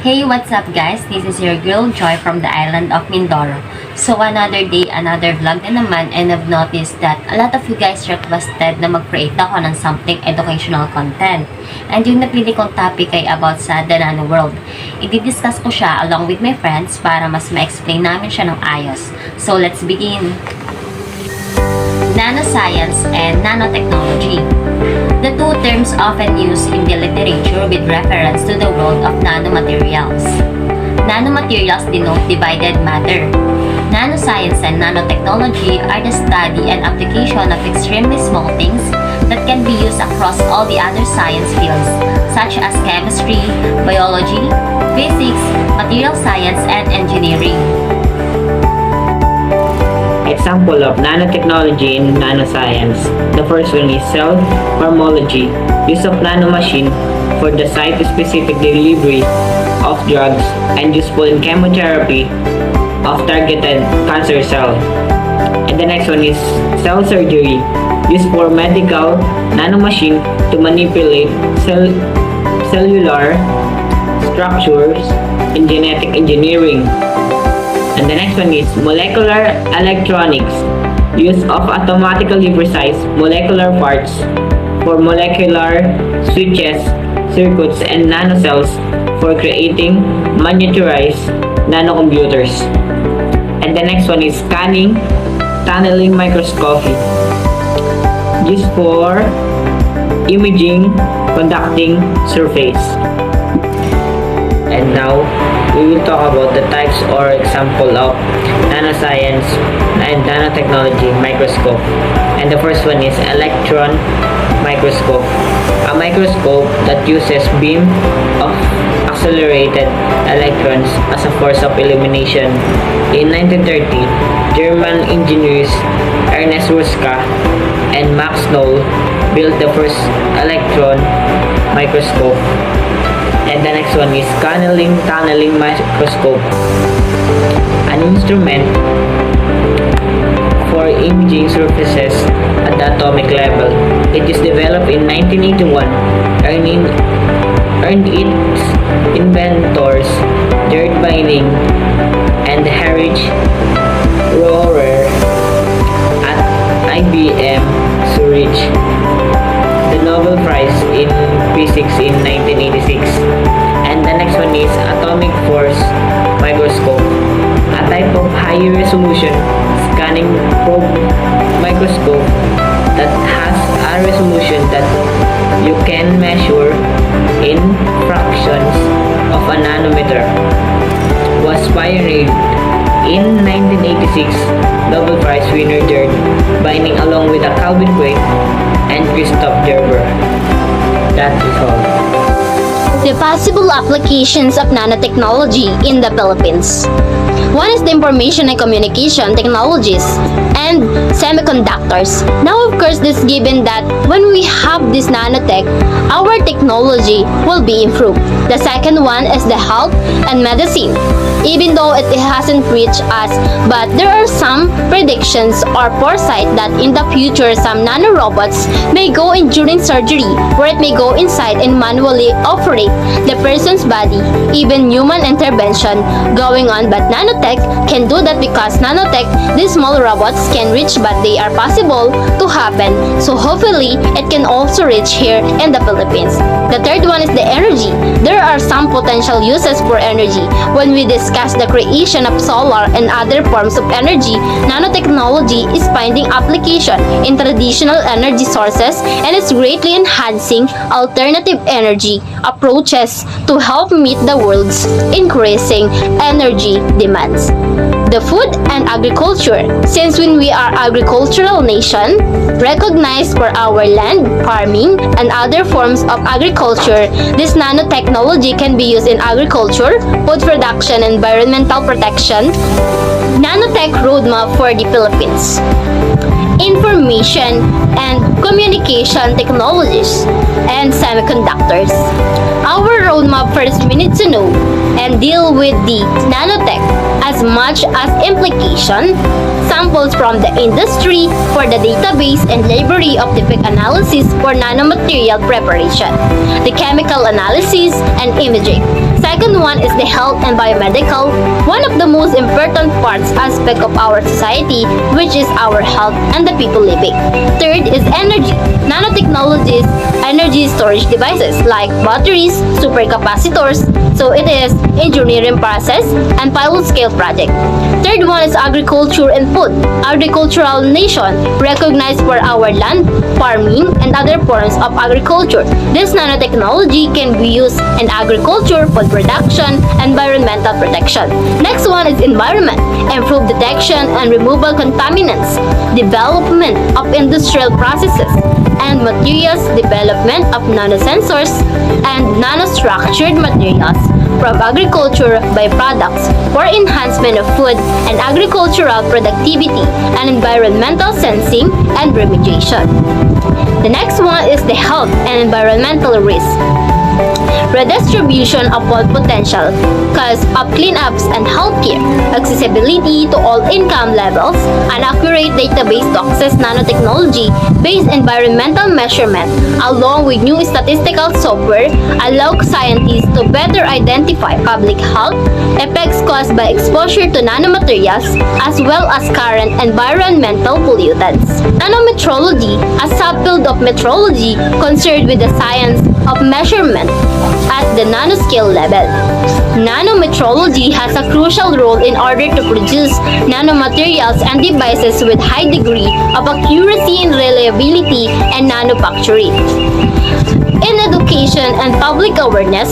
Hey, what's up guys? This is your girl Joy from the island of Mindoro. So another day, another vlog na naman, and I've noticed that a lot of you guys requested na mag-create ako ng something educational content. And yung napili kong topic ay about sa the Nano world. I-discuss ko siya along with my friends para mas ma-explain namin siya ng ayos. So let's begin! Nanoscience and nanotechnology. The two terms often used in the literature with reference to the world of nanomaterials. Nanomaterials denote divided matter. Nanoscience and nanotechnology are the study and application of extremely small things that can be used across all the other science fields, such as chemistry, biology, physics, material science, and engineering. Example of nanotechnology and nanoscience. The first one is cell pharmacology, use of nanomachine for the site-specific delivery of drugs and useful in chemotherapy of targeted cancer cell. And the next one is cell surgery, used for medical nanomachine to manipulate cellular structures in genetic engineering. And the next one is molecular electronics, use of automatically precise molecular parts for molecular switches, circuits, and nanocells for creating miniaturized nanocomputers. And the next one is scanning tunneling microscopy, used for imaging conducting surface. And now we will talk about the types or example of nanoscience and nanotechnology microscope. And the first one is electron microscope, a microscope that uses beam of accelerated electrons as a force of illumination. In 1930, German engineers Ernest Ruska and Max Knoll built the first electron microscope. And the next one is tunneling microscope, an instrument for imaging surfaces at the atomic level. It is developed in 1981, earned its inventors Gerd Beining and Heinrich Rohrer at IBM Zurich the Nobel Prize in Physics in 1986. And the next one is atomic force microscope, a type of high resolution scanning probe microscope that has a resolution that you can measure in fractions of a nanometer. Was pioneered in 1986 Nobel Prize winner Gerd Beining along with a Calvin Quake and Christoph Gerber. That is all. The possible applications of nanotechnology in the Philippines. One is the information and communication technologies and semiconductors. Now, of course, this given that when we have this nanotech, our technology will be improved. The second one is the health and medicine. Even though it hasn't reached us, but there are some predictions or foresight that in the future some nanorobots may go in during surgery, where it may go inside and manually operate the person's body, even human intervention going on. But nanotech can do that because nanotech, these small robots can reach, but they are possible to happen. So hopefully it can also reach here in the Philippines. The third one is the energy. There are some potential uses for energy. When we discuss the creation of solar and other forms of energy, nanotechnology is finding application in traditional energy sources and is greatly enhancing alternative energy approaches to help meet the world's increasing energy demands. The food and agriculture. Since when we are agricultural nation, recognized for our land, farming, and other forms of agriculture, this nanotechnology can be used in agriculture, food production, environmental protection. Nanotech roadmap for the Philippines. Information information and communication technologies, and semiconductors. Our roadmap first we need to know and deal with the nanotech as much as implication, samples from the industry for the database and library of defect analysis for nanomaterial preparation, the chemical analysis and imaging. Second one is the health and biomedical, one of the most important parts aspect of our society, which is our health and the people living. Third is energy. Nanotechnologies, energy storage devices like batteries, supercapacitors, so it is engineering process and pilot scale project. Third one is agriculture and food. Agricultural nation recognized for our land, farming, and other forms of agriculture. This nanotechnology can be used in agriculture, food production, environmental protection. Next one is environment. Improve detection and removal contaminants, development of industrial processes, and materials development of nanosensors and nanostructured materials from agriculture byproducts for enhancement of food and agricultural productivity and environmental sensing and remediation. The next one is the health and environmental risk. Redistribution of all potential, cause of cleanups and healthcare, accessibility to all income levels, an accurate database to access nanotechnology based environmental measurement, along with new statistical software, allow scientists to better identify public health effects caused by exposure to nanomaterials as well as current environmental pollutants. Nanometrology, a subfield of metrology concerned with the science of measurement at the nanoscale level. Nanometrology has a crucial role in order to produce nanomaterials and devices with high degree of accuracy and reliability and manufacturing. In education and public awareness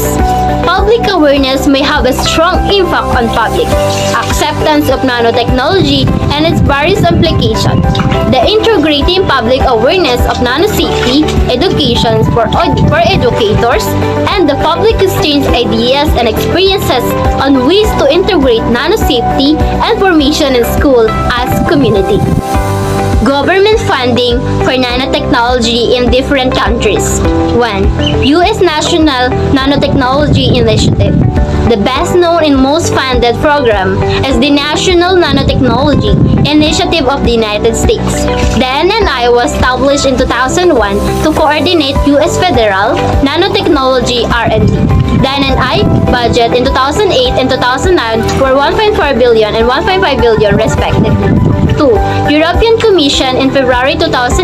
may have a strong impact on public acceptance of nanotechnology and its various applications. The integrating public awareness of nanosafety education for educators and the public exchange ideas and experiences on ways to integrate nanosafety and formation in school as community. Government funding for nanotechnology in different countries. 1. U.S. National Nanotechnology Initiative. The best known and most funded program is the National Nanotechnology Initiative of the United States. The NNI was established in 2001 to coordinate U.S. federal nanotechnology R&D. The NNI budget in 2008 and 2009 were 1.4 billion and 1.5 billion respectively. 2. European Commission in February 2008,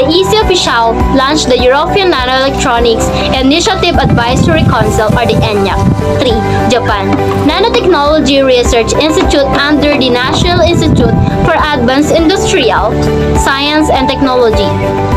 the EC official launched the European Nanoelectronics Initiative Advisory Council or the ENIAC. 3. Japan Nanotechnology Research Institute under the National Institute for Advanced Industrial Science and Technology.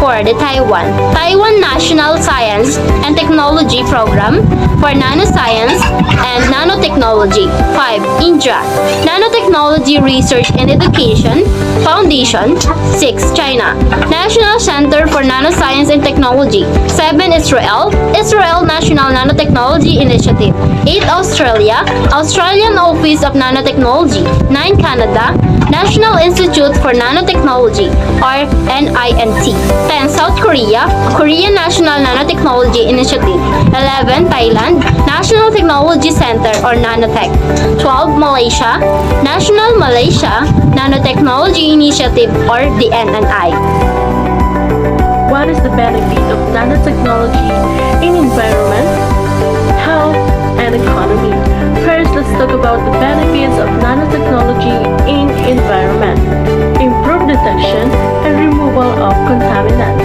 4. The Taiwan National Science and Technology Program for Nanoscience and Nanotechnology. 5. India Nanotechnology Research and Education Foundation. 6. China National Center for Nanoscience and Technology. 7. Israel National Nanotechnology Initiative. 8. Australia Australian Office of Nanotechnology. 9. Canada National Institute for Nanotechnology or NINT. 10. South Korea Korean National Nanotechnology Initiative. 11. Thailand National Technology Center or Nanotech. 12. Malaysia National Malaysia Nanotechnology Initiative or the NNI. What is the benefit of nanotechnology in environment, health, and economy? First, let's talk about the benefits of nanotechnology in environment. Improve detection and removal of contaminants.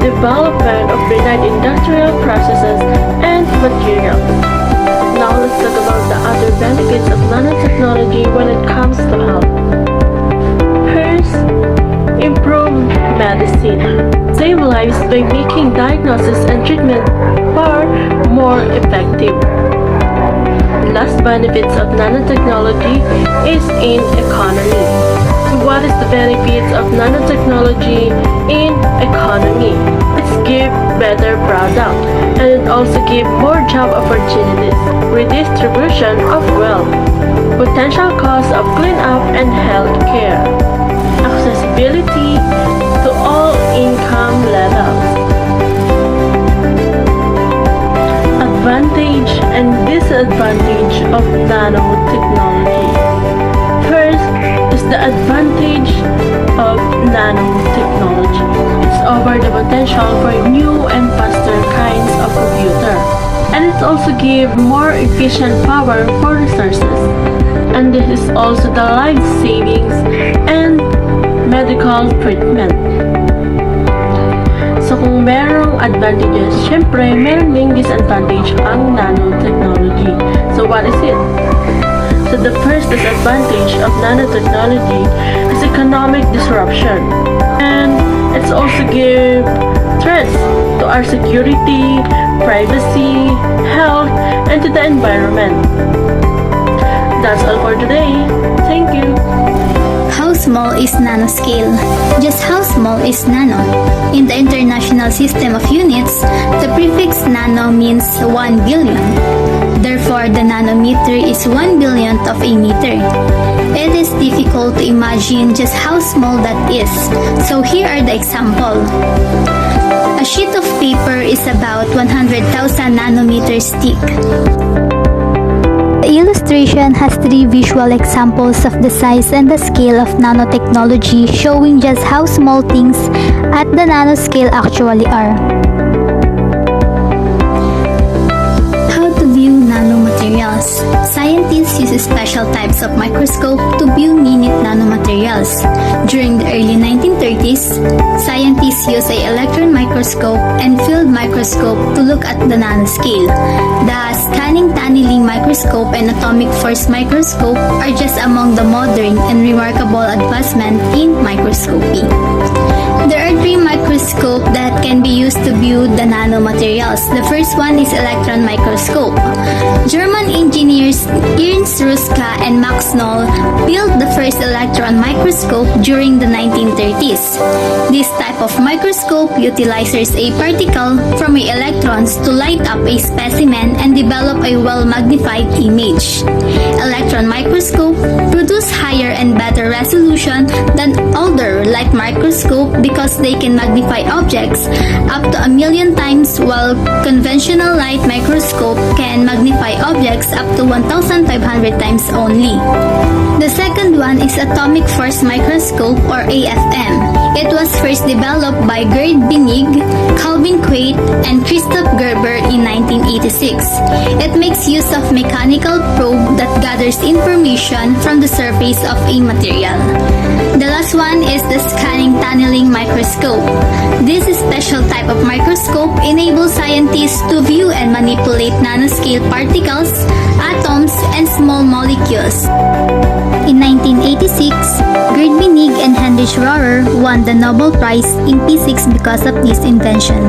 Development of renewed industrial processes and materials. Now let's talk about the other benefits of nanotechnology when it comes to health. First, improve medicine. Save lives by making diagnosis and treatment far more effective. Last benefits of nanotechnology is in economy. What is the benefits of nanotechnology in economy? It's give better product and it also give more job opportunities, redistribution of wealth, potential cost of cleanup and health care, accessibility nanotechnology. It's over the potential for new and faster kinds of computer. And it also gives more efficient power for resources. And this is also the life savings and medical treatment. So kung merong advantages, syempre meron ding disadvantage ang nanotechnology. So what is it? So the first disadvantage of nanotechnology is economic disruption. And it's also give threats to our security, privacy, health, and to the environment. That's all for today. Thank you. How small is nanoscale? Just how small is nano? In the International System of Units, the prefix nano means 1 billion. Therefore, the nanometer is 1 billionth of a meter. It is difficult to imagine just how small that is, so here are the example. A sheet of paper is about 100,000 nanometers thick. The illustration has 3 visual examples of the size and the scale of nanotechnology, showing just how small things at the nanoscale actually are. How to view nanomaterials. Scientists use special types of microscope to view minute nanomaterials. During the early 1930s, scientists used an electron microscope and field microscope to look at the nanoscale. The scanning tunneling microscope and atomic force microscope are just among the modern and remarkable advancements in microscopy. There are 3 microscopes that can be used to view the nanomaterials. The first one is electron microscope. German engineers Ernst Ruska and Max Knoll built the first electron microscope during the 1930s. This type of microscope utilizes a particle from electrons to light up a specimen and develop a well-magnified image. Electron microscope produce higher and better resolution than older light microscope because they can magnify objects up to 1 million times, while conventional light microscope can magnify objects up to 1,500 times only. The second one is atomic force microscope or AFM. It was first developed by Gerd Binig, Calvin Quate, and Christoph Gerber in 1986. It makes use of mechanical probe that gathers information from the surface of a material. The last one is the scanning tunneling microscope. This special type of microscope enables scientists to view and manipulate nanoscale particles, atoms, and small molecules. In 1986, Gerd Binig and Heinrich Rohrer won the Nobel Prize in Physics because of this invention.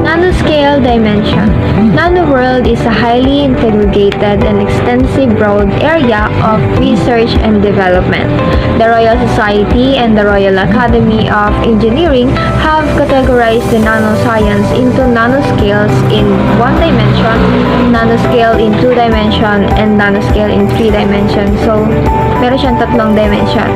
Nanoscale dimension. Nanoworld is a highly integrated and extensive broad area of research and development. The Royal Society and the Royal Academy of Engineering have categorized the nanoscience into nanoscales in 1 dimension, nanoscale in 2 dimension, and nanoscale in 3 dimension. So, meron siyang 3 dimension.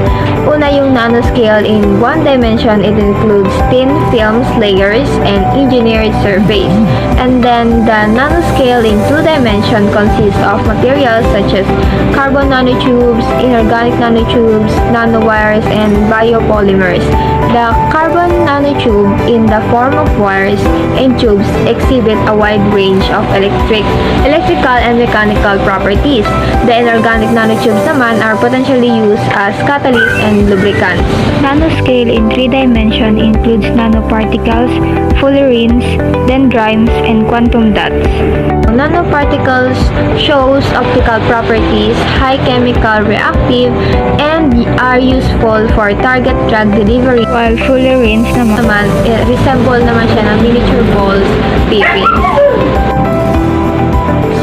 Una yung nanoscale in 1 dimension, it includes thin films, layers, and engineered surface. And then the nanoscale in 2 dimension consists of materials such as carbon nanotubes, inorganic nanotubes, nanowires, and biopolymers. The carbon nanotube in the form of wires and tubes exhibit a wide range of electrical and mechanical properties. The inorganic nanotubes naman are potentially used as catalysts and lubricants. Nanoscale in 3 dimension includes nanoparticles, fullerenes, dendrimes, and quantum dots. Nanoparticles shows optical properties, high chemical reactive, and are useful for target drug delivery. While fullerenes naman Resemble naman siya ng miniature balls, pipings.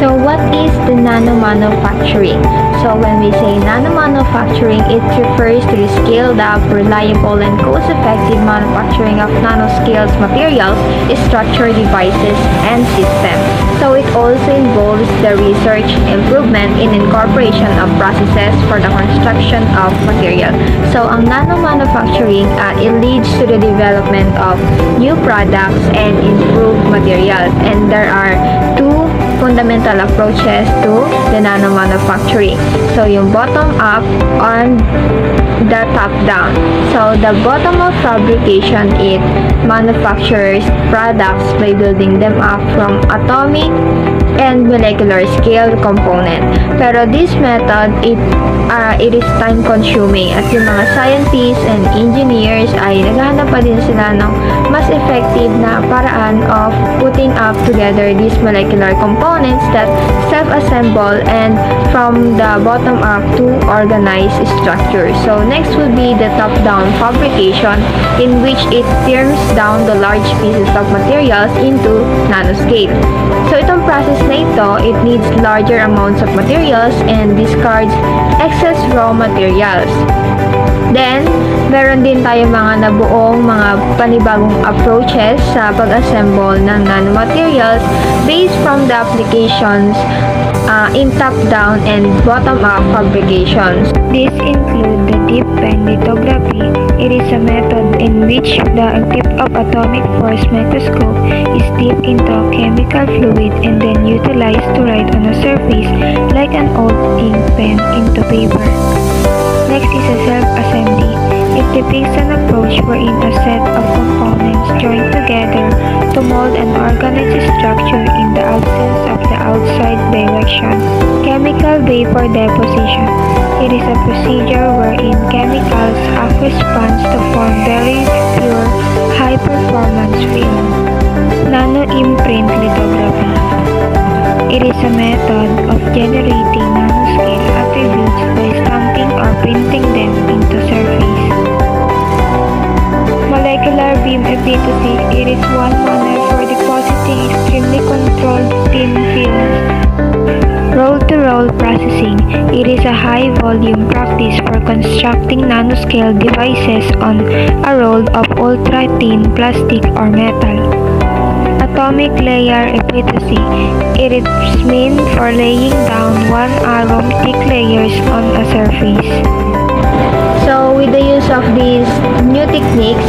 So what is the nanomanufacturing? So when we say nanomanufacturing, it refers to the scaled up, reliable, and cost-effective manufacturing of nanoscale materials, structured devices, and systems. So it also involves the research, improvement, and incorporation of processes for the construction of material. So ang nanomanufacturing, it leads to the development of new products and improved materials. And there are 2 fundamental approaches to the nano manufacturing. So, yung bottom up on the top down. So, the bottom up fabrication, it manufactures products by building them up from atomic and molecular scale component. Pero this method, it is time consuming at yung mga scientists and engineers ay naghahanap pa din sila ng mas effective na paraan of putting up together these molecular components that self-assemble and from the bottom up to organized structure. So next would be the top-down fabrication, in which it tears down the large pieces of materials into nanoscale. So itong process na ito, it needs larger amounts of materials and discards excess raw materials. Then, meron din tayo mga nabuong mga panibagong approaches sa pag-assemble ng nanomaterials based from the applications in top-down and bottom-up fabrications. These include the deep bend lithography. It is a method in which the tip of atomic force microscope is dipped into chemical fluid and then utilized to write on a surface like an old ink pen into paper. Next is a self-assembly. It depicts an approach wherein a set of components joined together to mold an organized structure in the absence of the outside direction. Chemical vapor deposition. It is a procedure wherein chemicals aquasponge to form very pure, high-performance film. Nano-imprint lithography. It is a method of generating nanoscale attributes by stamping or printing them into surface. Molecular beam epitaxy. It is one manner for depositing extremely controlled thin films. Roll-to-roll processing. It is a high-volume practice for constructing nanoscale devices on a roll of ultra-thin plastic or metal. Atomic layer epitaxy. It is meant for laying down one atom thick layers on a surface. So, with the use of these new techniques,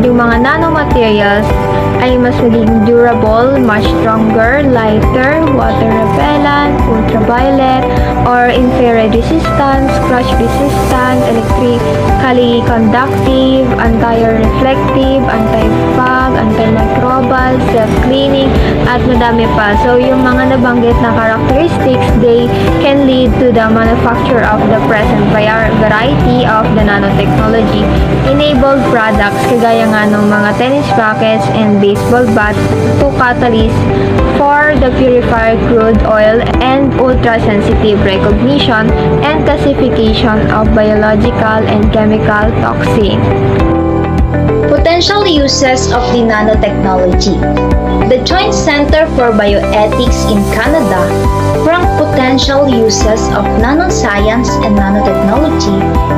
yung mga nanomaterials ay mas magiging durable, much stronger, lighter, water repellent, ultraviolet, or infrared resistant, scratch resistant, electrically conductive, anti-reflective, anti-fog, antimicrobial, self-cleaning, at madami pa. So, yung mga nabanggit na characteristics, they can lead to the manufacture of the present variety of the nanotechnology enabled products kagaya nga ng mga tennis rackets and baseball bats to catalyst for the purified crude oil and ultra-sensitive recognition and classification of biological and chemical toxins. Potential uses of the nanotechnology. The Joint Center for Bioethics in Canada ranked potential uses of nanoscience and nanotechnology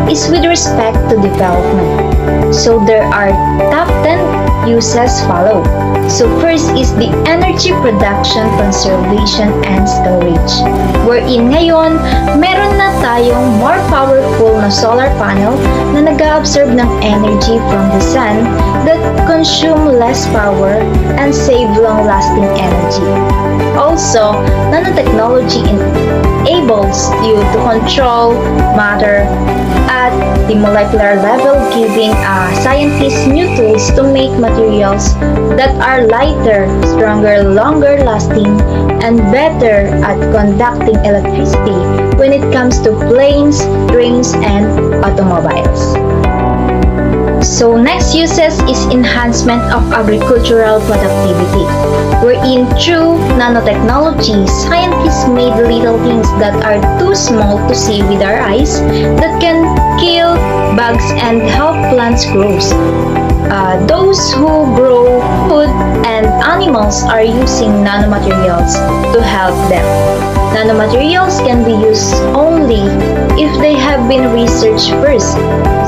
is with respect to development. So there are top 10 uses follow. So first is the energy production, conservation, and storage. Wherein ngayon, meron na tayong more powerful na solar panel na nag-absorb ng energy from the sun that consume less power and save long-lasting energy. Also, nanotechnology enables you to control matter at the molecular level, giving scientists new tools to make materials that are lighter, stronger, longer lasting, and better at conducting electricity when it comes to planes, trains, and automobiles. So next uses is enhancement of agricultural productivity, wherein through nanotechnology, scientists made little things that are too small to see with our eyes that can kill bugs and help plants grow. Those who grow food and animals are using nanomaterials to help them. Nanomaterials can be used only if they have been researched first.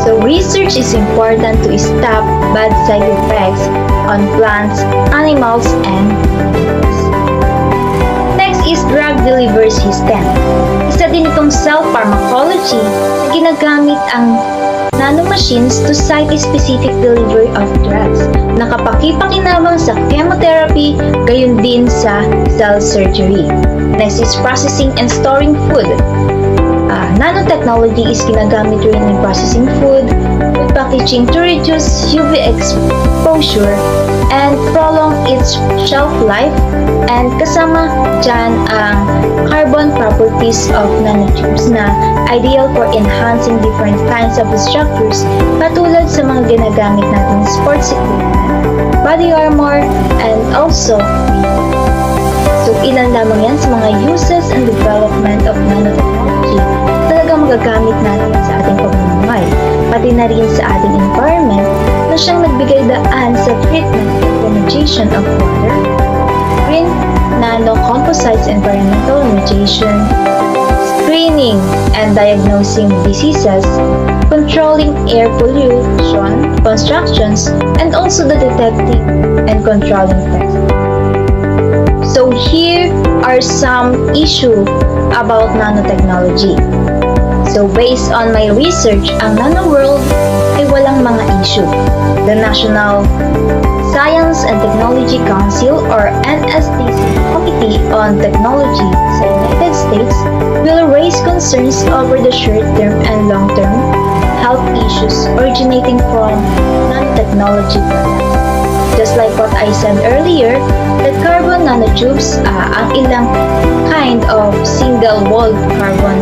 So research is important to stop bad side effects on plants, animals, and humans. Next is drug delivery system. Isa din itong cell pharmacology na ginagamit ang nanomachines to site-specific delivery of drugs. Nakapakipakinabang sa chemotherapy, gayon din sa cell surgery. Next is processing and storing food. Nanotechnology is ginagamit rin in processing food packaging to reduce UV exposure and prolong its shelf life, and kasama dyan ang carbon properties of nanotubes na ideal for enhancing different kinds of structures katulad sa mga ginagamit natin sports equipment, body armor, and also so ilan lamang yan sa mga uses and development of nanotechnology talagang magagamit natin sa ating pamumuhay, pati na rin sa ating environment na siyang nagbigay daan sa treatment and remediation of water, green nano-composites environmental remediation, screening and diagnosing diseases, controlling air pollution, constructions, and also the detecting and controlling pests. So here are some issues about nanotechnology. So based on my research, ang nano world ay walang mga issue. The National Science and Technology Council or NSTC Committee on Technology sa United States will raise concerns over the short-term and long-term health issues originating from nanotechnology products. Just like what I said earlier, the carbon nanotubes, ang ilang kind of single-walled carbon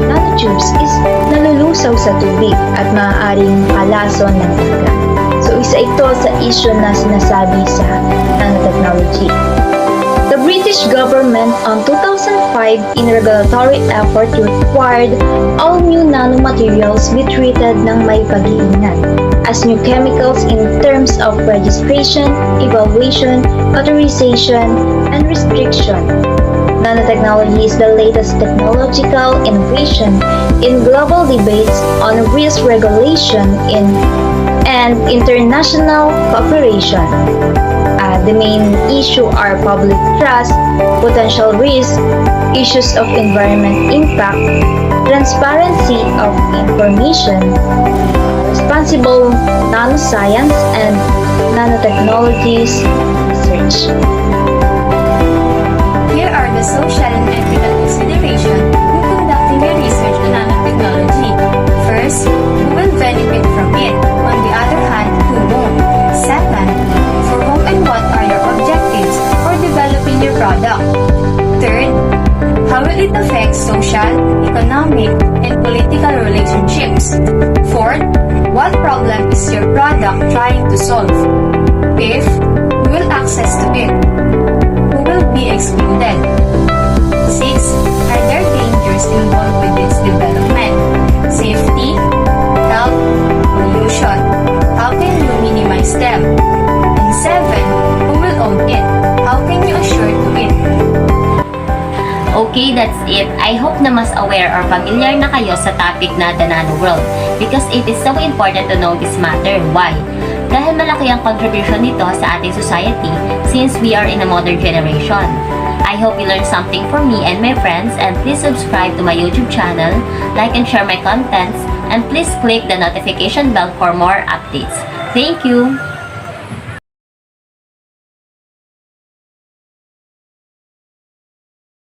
nanotubes is nalulusaw sa tubig at maaaring kalason ng dagat. So isa ito sa issue na sinasabi sa nanotechnology. The British government on 2005 in regulatory effort required all new nanomaterials be treated ng may pag-iingat as new chemicals in terms of registration, evaluation, authorization, and restriction. Nanotechnology is the latest technological innovation in global debates on risk regulation and international cooperation. The main issue are public trust, potential risk, issues of environment impact, transparency of information, responsible nanoscience, and nanotechnologies research. Here are the social and ethical considerations when conducting your research on nanotechnology. First, who will benefit from it? On the other hand, who won't? Second, for whom and what are your objectives for developing your product? Third, how will it affect social, economic, and political relationships? Fourth, what problem is your product trying to solve? Fifth, who will access to it? Who will be excluded? Sixth, are there dangers involved with its development? Safety, health, pollution. How can you minimize them? And seven, who will own it? How can you assure to it? Okay, that's it. I hope na mas aware or familiar na kayo sa topic na the nano world because it is so important to know this matter. Why? Dahil malaki ang contribution nito sa ating society since we are in a modern generation. I hope you learned something from me and my friends, and please subscribe to my YouTube channel, like and share my contents, and please click the notification bell for more updates. Thank you!